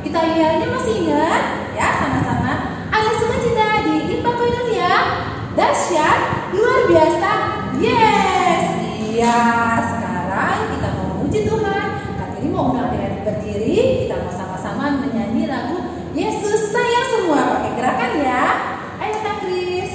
Kita yelnya masih ingat? Ya, sama-sama. Ayo semua kita di Impak Koinun ya. Dahsyat, luar biasa. Yes. Iya, sekarang kita mau memuji Tuhan. Kali ini mau undang adik-adik berdiri. Kita mau sama-sama menyanyi lagu Yesus Sayang Semua. Pakai gerakan ya. Ayo Kak Kris.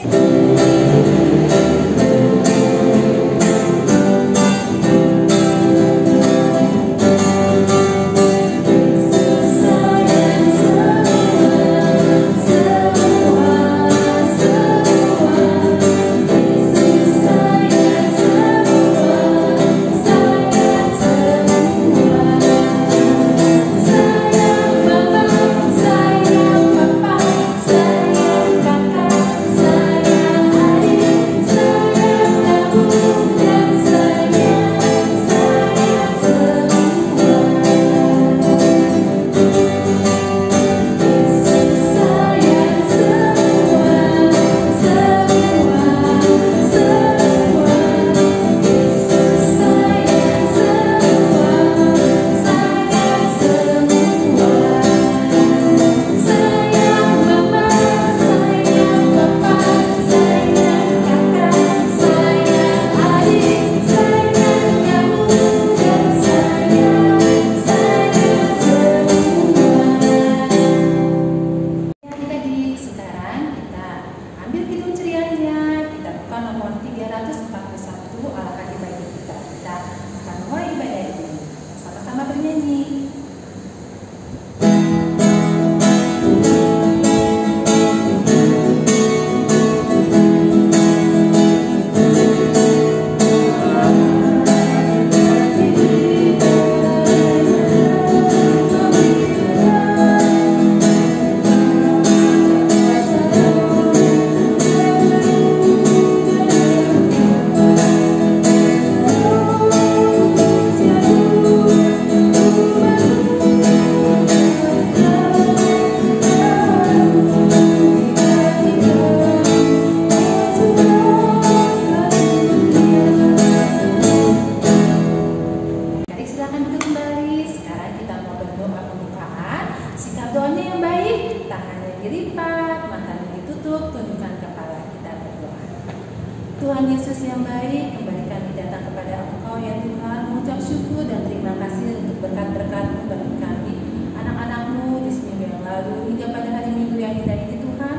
Tuhan Yesus yang baik, kembali kami datang kepada Engkau ya Tuhan, mengucap syukur dan terima kasih untuk berkat-berkat bagi kami, anak-anak-Mu di seminggu yang lalu hingga pada hari Minggu yang indah ini Tuhan.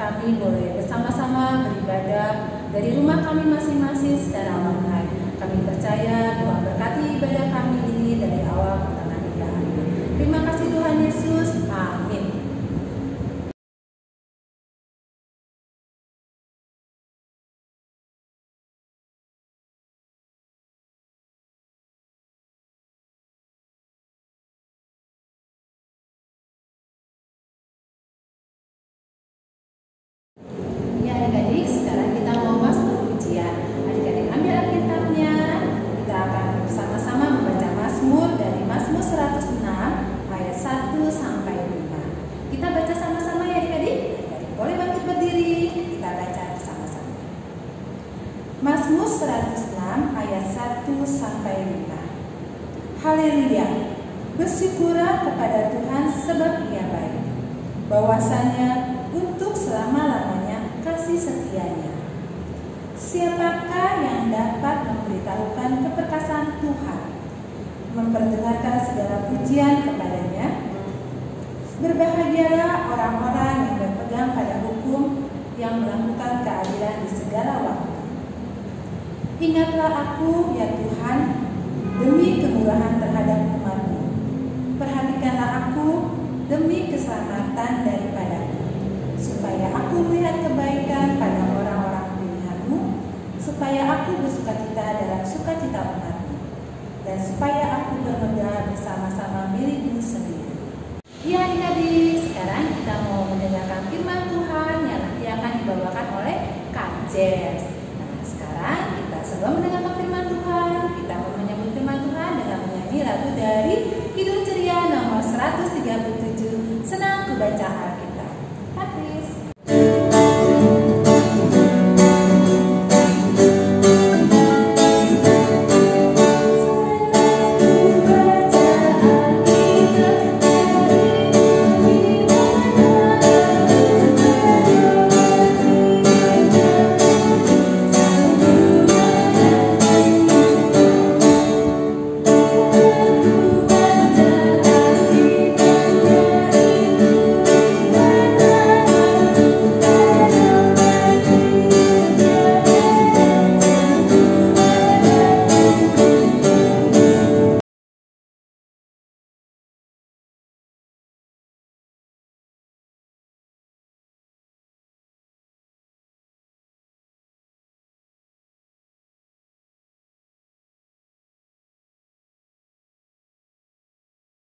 Kami boleh bersama-sama beribadah dari rumah kami masing-masing secara online. Kami percaya Tuhan berkati ibadah kami ini dari awal tengah hingga akhir. Terima kasih Tuhan Yesus, amin. Adik-adik, sekarang kita mau masuk pujian. Adik-adik ambil Alkitabnya. Kita akan bersama-sama membaca Mazmur dari Mazmur 106 ayat 1 sampai 5. Kita baca sama-sama ya adik-adik. Adik-adik boleh bangkit berdiri. Kita baca bersama-sama. Mazmur 106 ayat 1 sampai 5. Haleluya. Bersyukurlah kepada Tuhan sebab Ia baik. Bahwasanya untuk selama-lamanya kasih setianya. Siapakah yang dapat memberitahukan keperkasaan Tuhan, memperdengarkan segala pujian kepadanya? Berbahagialah orang-orang yang berpegang pada hukum, yang melakukan keadilan di segala waktu. Ingatlah aku, ya Tuhan, demi kemurahan terhadap umat-Mu. Perhatikanlah aku demi keselamatan daripada-Mu, supaya aku melihat kebaikan pada orang-orang pilihan-Mu, supaya aku bersukacita dalam sukacita umat-Mu, dan supaya aku bermegah bersama-sama milik-Mu sendiri. Ya adik-adik, sekarang kita mau mendengarkan firman Tuhan yang nanti akan dibawakan oleh Kak Jess. Nah, sekarang kita sebelum mendengarkan firman Tuhan, kita mau menyambut firman Tuhan dengan menyanyi lagu dari Kidung Ceria nomor 137, Senang Ku Baca Alkitab. Habis. Senang ku baca Alkitab.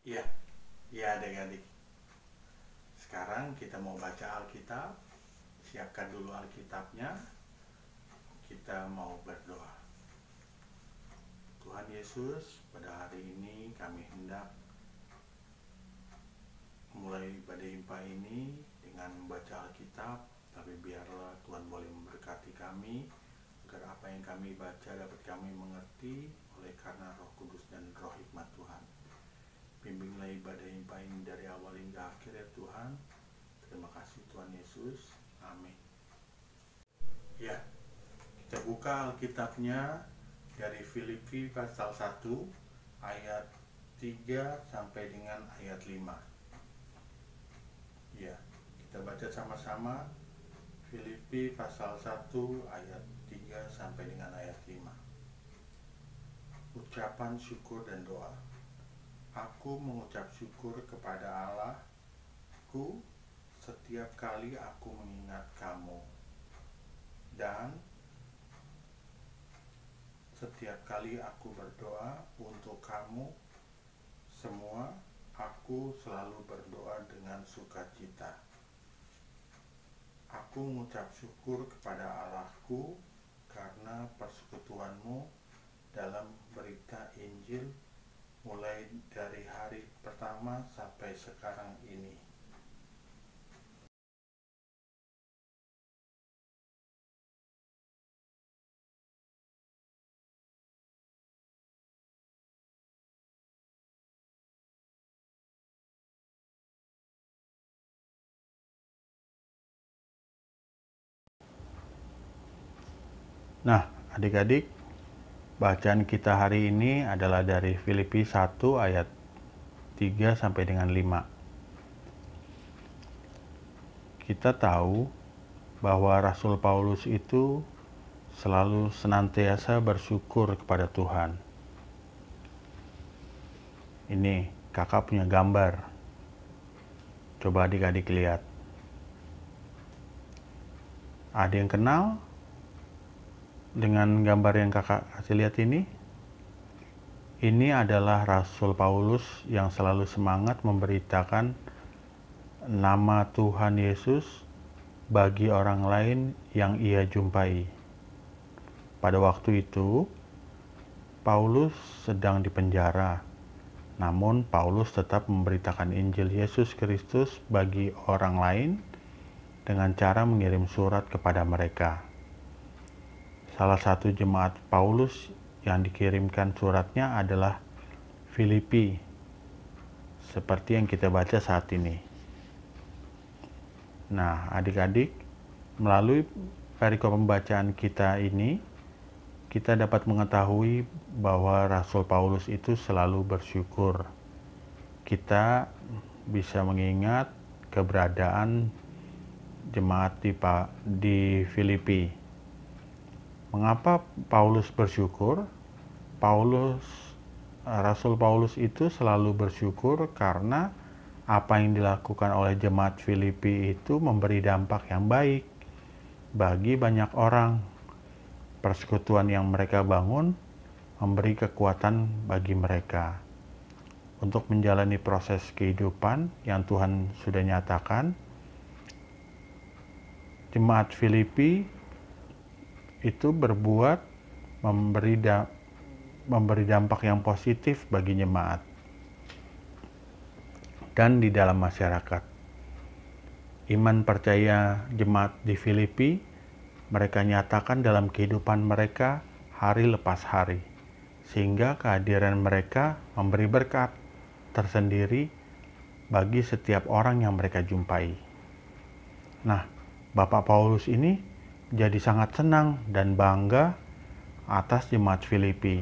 Iya, iya adik-adik. Sekarang kita mau baca Alkitab. Siapkan dulu Alkitabnya. Kita mau berdoa. Tuhan Yesus, pada hari ini kami hendak mulai ibadah Impa ini dengan membaca Alkitab. Tapi biarlah Tuhan boleh memberkati kami, agar apa yang kami baca dapat kami mengerti oleh karena Roh Kudus dan Roh Hikmat Tuhan. Bimbinglah ibadah Impa ini dari awal hingga akhir ya Tuhan. Terima kasih Tuhan Yesus. Amin. Ya, kita buka Alkitabnya dari Filipi pasal 1 ayat 3 sampai dengan ayat 5. Ya, kita baca sama-sama Filipi pasal 1 ayat 3 sampai dengan ayat 5. Ucapan syukur dan doa. Aku mengucap syukur kepada Allah-Ku setiap kali aku mengingat kamu, dan setiap kali aku berdoa untuk kamu semua, aku selalu berdoa dengan sukacita. Aku mengucap syukur kepada Allah-Ku karena persekutuanmu dalam berita Injil mulai dari hari pertama sampai sekarang ini. Nah, adik-adik, bacaan kita hari ini adalah dari Filipi 1 ayat 3 sampai dengan 5. Kita tahu bahwa Rasul Paulus itu selalu senantiasa bersyukur kepada Tuhan. Ini kakak punya gambar. Coba adik-adik lihat. Ada yang kenal dengan gambar yang kakak kasih lihat ini? Ini adalah Rasul Paulus yang selalu semangat memberitakan nama Tuhan Yesus bagi orang lain yang ia jumpai. Pada waktu itu, Paulus sedang dipenjara. Namun Paulus tetap memberitakan Injil Yesus Kristus bagi orang lain dengan cara mengirim surat kepada mereka. Salah satu jemaat Paulus yang dikirimkan suratnya adalah Filipi, seperti yang kita baca saat ini. Nah, adik-adik, melalui perikop pembacaan kita ini, kita dapat mengetahui bahwa Rasul Paulus itu selalu bersyukur. Kita bisa mengingat keberadaan jemaat di Filipi. Mengapa Paulus bersyukur? Rasul Paulus itu selalu bersyukur karena apa yang dilakukan oleh jemaat Filipi itu memberi dampak yang baik bagi banyak orang. Persekutuan yang mereka bangun memberi kekuatan bagi mereka untuk menjalani proses kehidupan yang Tuhan sudah nyatakan. Jemaat Filipi itu berbuat memberi dampak yang positif bagi jemaat dan di dalam masyarakat. Iman percaya jemaat di Filipi mereka nyatakan dalam kehidupan mereka hari lepas hari, sehingga kehadiran mereka memberi berkat tersendiri bagi setiap orang yang mereka jumpai. Nah, Bapak Paulus ini jadi sangat senang dan bangga atas jemaat Filipi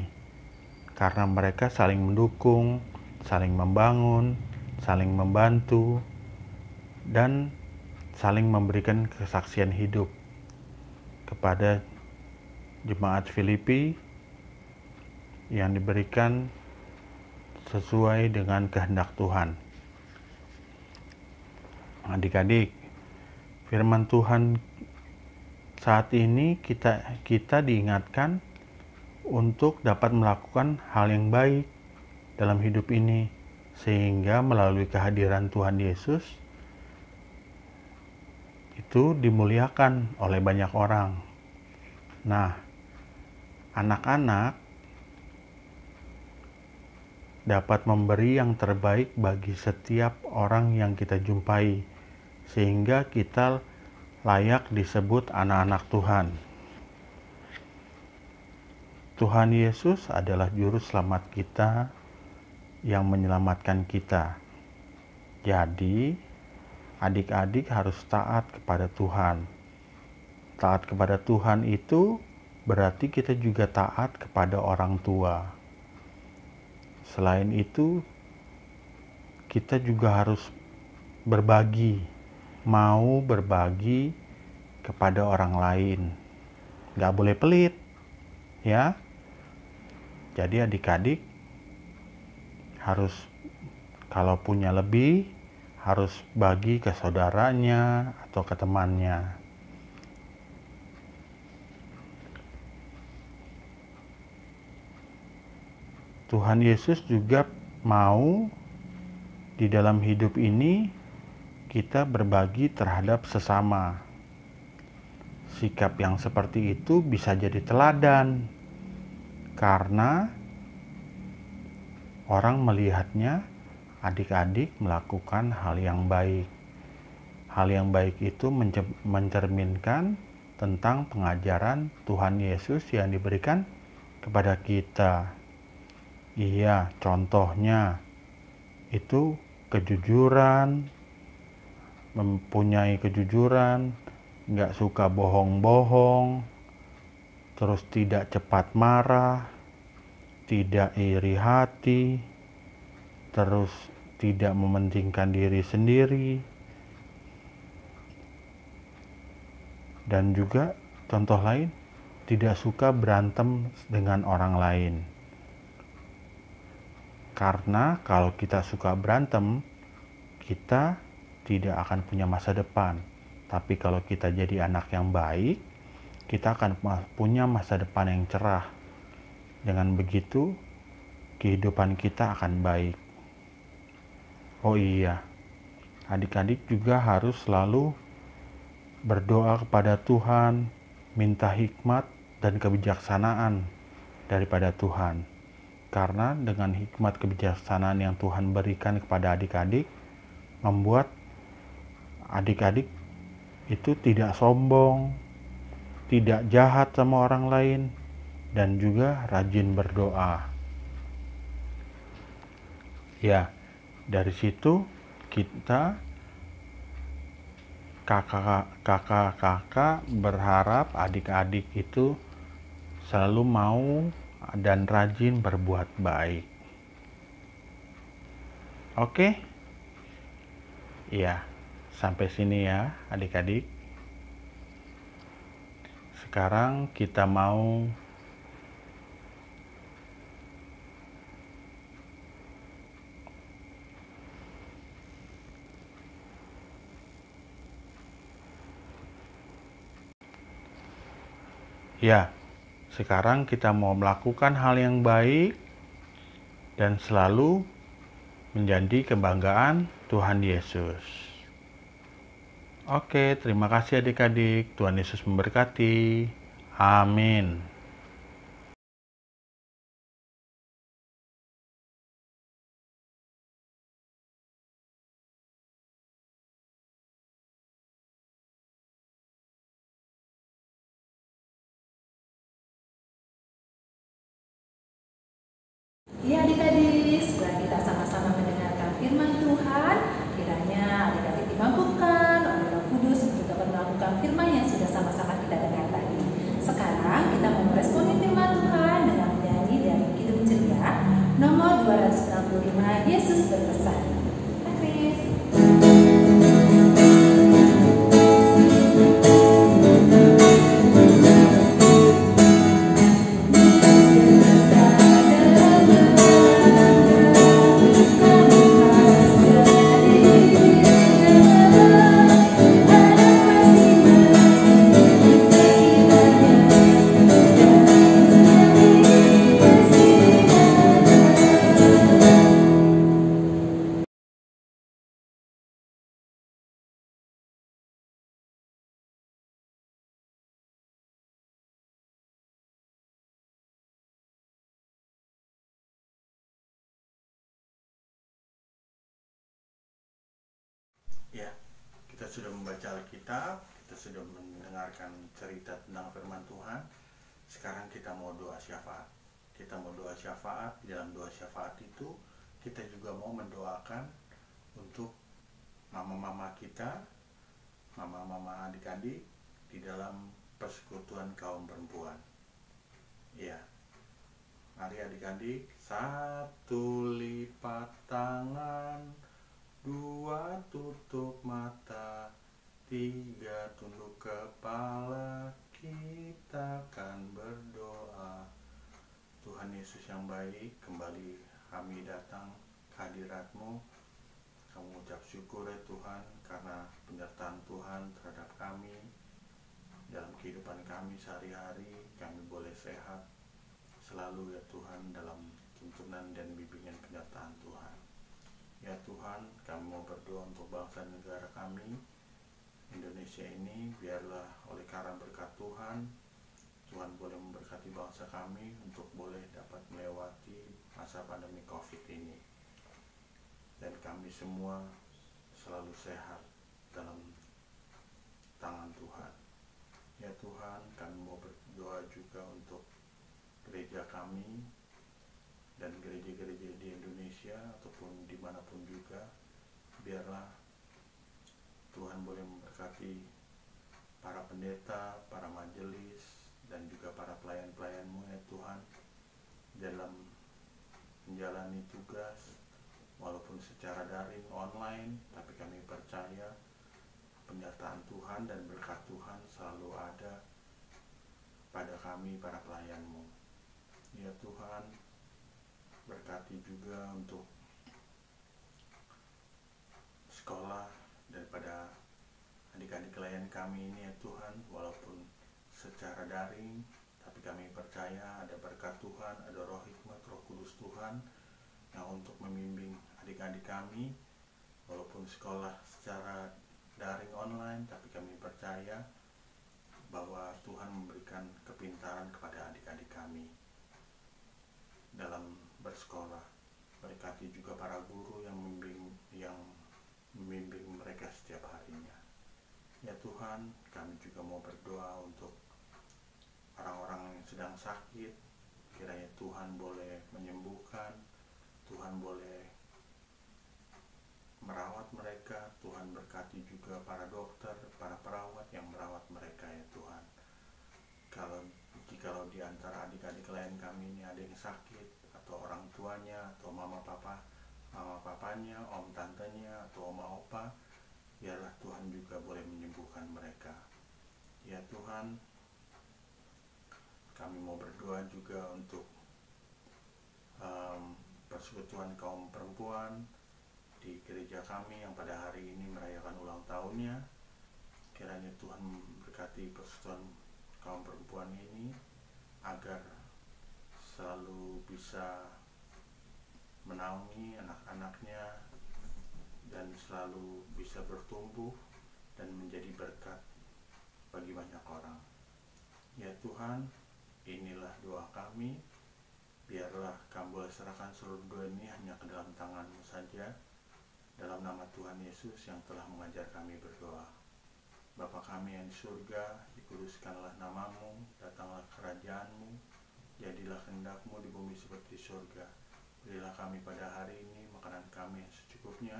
karena mereka saling mendukung, saling membangun, saling membantu, dan saling memberikan kesaksian hidup kepada jemaat Filipi yang diberikan sesuai dengan kehendak Tuhan. Adik-adik, firman Tuhan saat ini kita diingatkan untuk dapat melakukan hal yang baik dalam hidup ini sehingga melalui kehadiran Tuhan Yesus itu dimuliakan oleh banyak orang. Nah, anak-anak dapat memberi yang terbaik bagi setiap orang yang kita jumpai, sehingga kita layak disebut anak-anak Tuhan. Tuhan Yesus adalah juru selamat kita yang menyelamatkan kita. Jadi, adik-adik harus taat kepada Tuhan. Taat kepada Tuhan itu berarti kita juga taat kepada orang tua. Selain itu, kita juga harus berbagi, mau berbagi kepada orang lain. Gak boleh pelit, ya. Jadi adik-adik harus, kalau punya lebih, harus bagi ke saudaranya atau ke temannya. Tuhan Yesus juga mau di dalam hidup ini kita berbagi terhadap sesama. Sikap yang seperti itu bisa jadi teladan karena orang melihatnya adik-adik melakukan hal yang baik. Hal yang baik itu mencerminkan tentang pengajaran Tuhan Yesus yang diberikan kepada kita. Iya, contohnya itu kejujuran, mempunyai kejujuran, nggak suka bohong-bohong, terus tidak cepat marah, tidak iri hati, terus tidak mementingkan diri sendiri, dan juga contoh lain, tidak suka berantem dengan orang lain. Karena kalau kita suka berantem, kita tidak akan punya masa depan. Tapi kalau kita jadi anak yang baik, kita akan punya masa depan yang cerah. Dengan begitu, kehidupan kita akan baik. Oh iya, adik-adik juga harus selalu berdoa kepada Tuhan, minta hikmat dan kebijaksanaan daripada Tuhan. Karena dengan hikmat kebijaksanaan yang Tuhan berikan kepada adik-adik, membuat adik-adik itu tidak sombong, tidak jahat sama orang lain, dan juga rajin berdoa. Ya, dari situ kita kakak-kakak berharap adik-adik itu selalu mau dan rajin berbuat baik. Oke? Ya, sampai sini ya adik-adik. Sekarang kita mau sekarang kita mau melakukan hal yang baik dan selalu menjadi kebanggaan Tuhan Yesus. Oke, terima kasih adik-adik. Tuhan Yesus memberkati. Amin. Ya adik-adik, setelah kita sama-sama mendengarkan firman Tuhan, kiranya adik-adik dimampukan oleh Roh Kudus untuk dapat melakukan firman yang sudah sama-sama kita dengar tadi. Sekarang kita mau sudah membaca Alkitab, kita sudah mendengarkan cerita tentang firman Tuhan. Sekarang kita mau doa syafaat. Kita mau doa syafaat. Di dalam doa syafaat itu kita juga mau mendoakan untuk mama-mama kita, mama-mama adik-adik di dalam persekutuan kaum perempuan. Ya, mari adik-adik, 1 lipat tangan, 2 tutup mata, 3 tunduk kepala, kita akan berdoa. Tuhan Yesus yang baik, kembali kami datang ke hadirat-Mu. Kami ucap syukur ya Tuhan, karena penyertaan Tuhan terhadap kami dalam kehidupan kami sehari-hari. Kami boleh sehat selalu ya Tuhan, dalam tuntunan dan bimbingan penyertaan Tuhan. Ya Tuhan, kami mau berdoa untuk bangsa negara kami, Indonesia ini. Biarlah oleh karena berkat Tuhan, Tuhan boleh memberkati bangsa kami untuk boleh dapat melewati masa pandemi COVID ini. Dan kami semua selalu sehat dalam tangan Tuhan. Ya Tuhan, kami mau berdoa juga untuk gereja kami dan gereja-gereja di Indonesia ataupun dimanapun juga. Biarlah Tuhan boleh memberkati para pendeta, para majelis, dan juga para pelayan-pelayan-Mu ya Tuhan, dalam menjalani tugas walaupun secara daring, online, tapi kami percaya penyertaan Tuhan dan berkat Tuhan selalu ada pada kami, para pelayan-Mu. Ya Tuhan, berkati juga untuk sekolah daripada adik-adik klien kami ini ya Tuhan, walaupun secara daring, tapi kami percaya ada berkat Tuhan, ada roh hikmat, roh kudus Tuhan yang untuk membimbing adik-adik kami, walaupun sekolah secara daring online, tapi kami percaya bahwa Tuhan memberikan kepintaran kepada adik-adik kami dalam bersekolah. Berkati juga para guru yang membimbing mereka setiap harinya. Ya Tuhan, kami juga mau berdoa untuk orang-orang yang sedang sakit. Kiranya Tuhan boleh menyembuhkan, Tuhan boleh merawat mereka. Tuhan berkati juga para dokter, para perawat yang merawat mereka ya Tuhan. Jikalau di antara adik-adik klien kami ini ada yang sakit, atau orang tuanya, atau mama papanya, om tantenya, atau oma opa, biarlah Tuhan juga boleh menyembuhkan mereka. Ya Tuhan, kami mau berdoa juga untuk persekutuan kaum perempuan di gereja kami yang pada hari ini merayakan ulang tahunnya. Kiranya Tuhan memberkati persekutuan kaum perempuan ini agar selalu bisa menaungi anak-anaknya dan selalu bisa bertumbuh dan menjadi berkat bagi banyak orang. Ya Tuhan, inilah doa kami. Biarlah kami boleh serahkan seluruh doa ini hanya ke dalam tangan-Mu saja, dalam nama Tuhan Yesus yang telah mengajar kami berdoa. Bapa kami yang di surga, dikuduskanlah nama-Mu, datanglah kerajaan-Mu, jadilah kehendak-Mu di bumi seperti di surga. Berilah kami pada hari ini makanan kami yang secukupnya,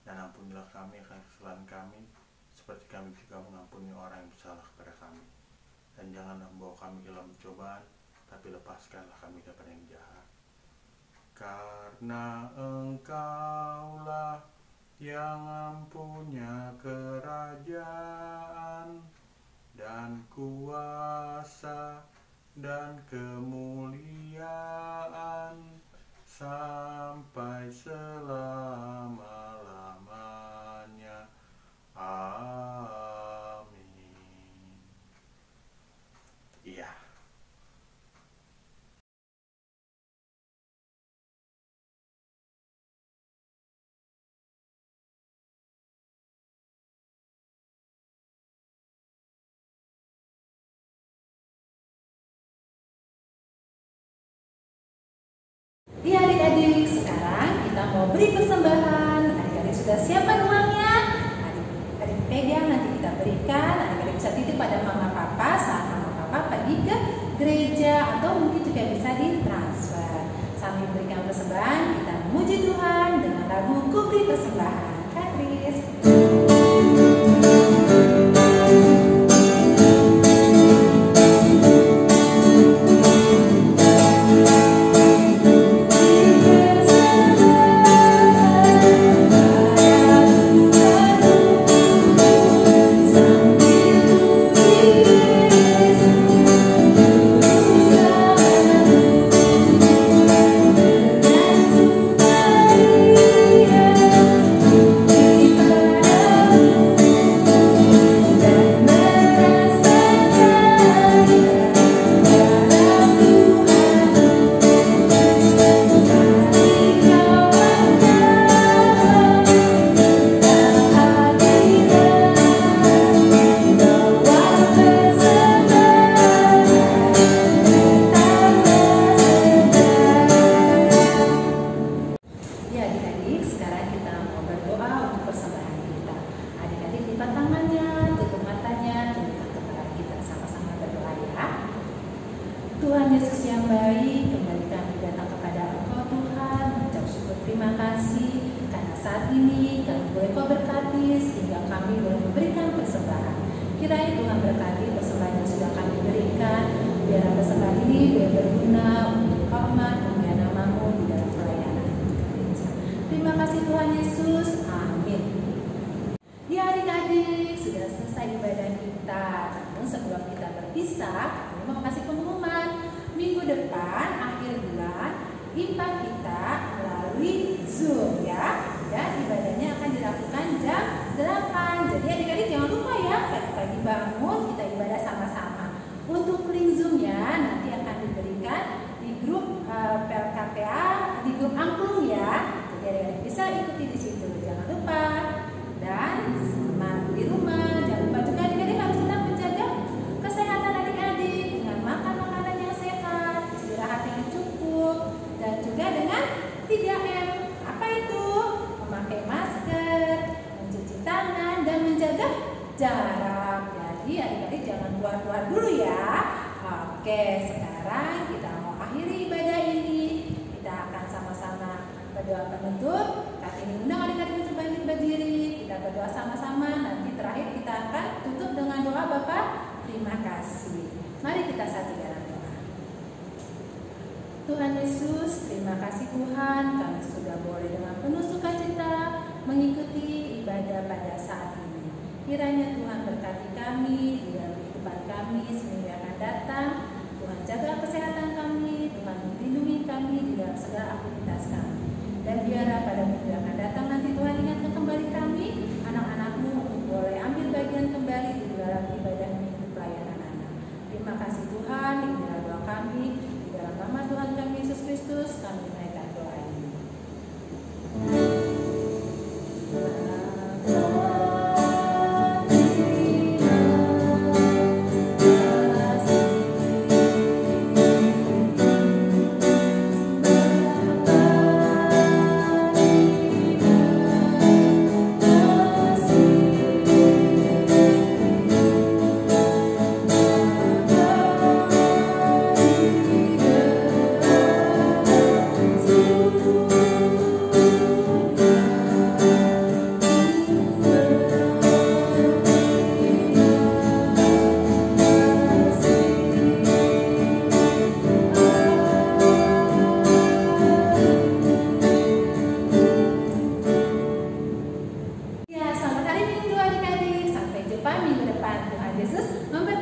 dan ampunilah kami akan kesalahan kami, seperti kami juga mengampuni orang yang bersalah kepada kami. Dan janganlah membawa kami ke dalam pencobaan, tapi lepaskanlah kami daripada yang jahat. Karena Engkaulah yang punya kerajaan dan kuasa dan kemuliaan sampai selama-lamanya. Amin. Iya. Iya adik-adik, sekarang kita mau beri persembahan. Adik-adik sudah siapkan uangnya? Adik-adik pegang. itu pada mama papa saat mama papa pergi ke gereja, atau mungkin juga bisa ditransfer. Sambil berikan persembahan, kita memuji Tuhan dengan lagu Ku Beri Persembahan. Katris. Tuhan Yesus yang baik, kembali kami datang kepada Engkau Tuhan, mengucap syukur terima kasih karena saat ini kami boleh Kau berkati sehingga kami boleh memberikan persembahan. Kiranya Tuhan berkati persembahan yang sudah kami berikan, biar persembahan ini boleh berguna untuk hormat kemuliaan nama-Mu di dalam pelayanan. Terima kasih Tuhan Yesus, amin. Ya adik-adik, sudah selesai ibadah kita. Namun sebelum kita berpisah, kami mau kasih pengumuman. Minggu depan, akhir bulan, IPA kita melalui Zoom ya. Dan ibadahnya akan dilakukan jam 8. Jadi adik-adik jangan lupa ya, pagi-pagi bangun kita ibadah sama-sama. Untuk link Zoom-nya nanti akan diberikan di grup PLKPA, di grup Angklung ya. Jadi adik-adik bisa ikuti di situ. Jangan lupa. Dan selama di rumah, jangan lupa juga adik-adik harus tetap menjaga kesehatan adik-adik dengan makan makanan yang sehat, istirahat yang cukup, dan juga dengan 3M. Apa itu? Memakai masker, mencuci tangan, dan menjaga jarak. Jadi adik-adik jangan keluar-keluar dulu ya. Oke, sekarang kita mau akhiri ibadah ini. Kita akan sama-sama berdoa penutup. Kali ini undang adik-adik untuk berdiri. Kita berdoa sama-sama. Nanti terakhir kita akan tutup dengan doa Bapa terima kasih. Mari kita satu dalam doa. Tuhan Yesus, terima kasih Tuhan, kami sudah boleh dengan penuh sukacita mengikuti ibadah pada saat ini. Kiranya Tuhan berkati kami di dalam kehidupan kami seminggu yang akan datang. Tuhan jaga kesehatan kami, Tuhan melindungi kami di dalam segala aktivitas kami. Dan biarlah pada minggu yang akan datang nanti Tuhan ingatkan kembali kami, anak-anak-Mu, untuk boleh ambil bagian kembali di dalam ibadah minggu pelayanan anak. Terima kasih Tuhan, inilah doa kami, di dalam nama Tuhan kami Yesus Kristus, kami menaikkan doa ini. Minggu depan Tuhan Yesus memberi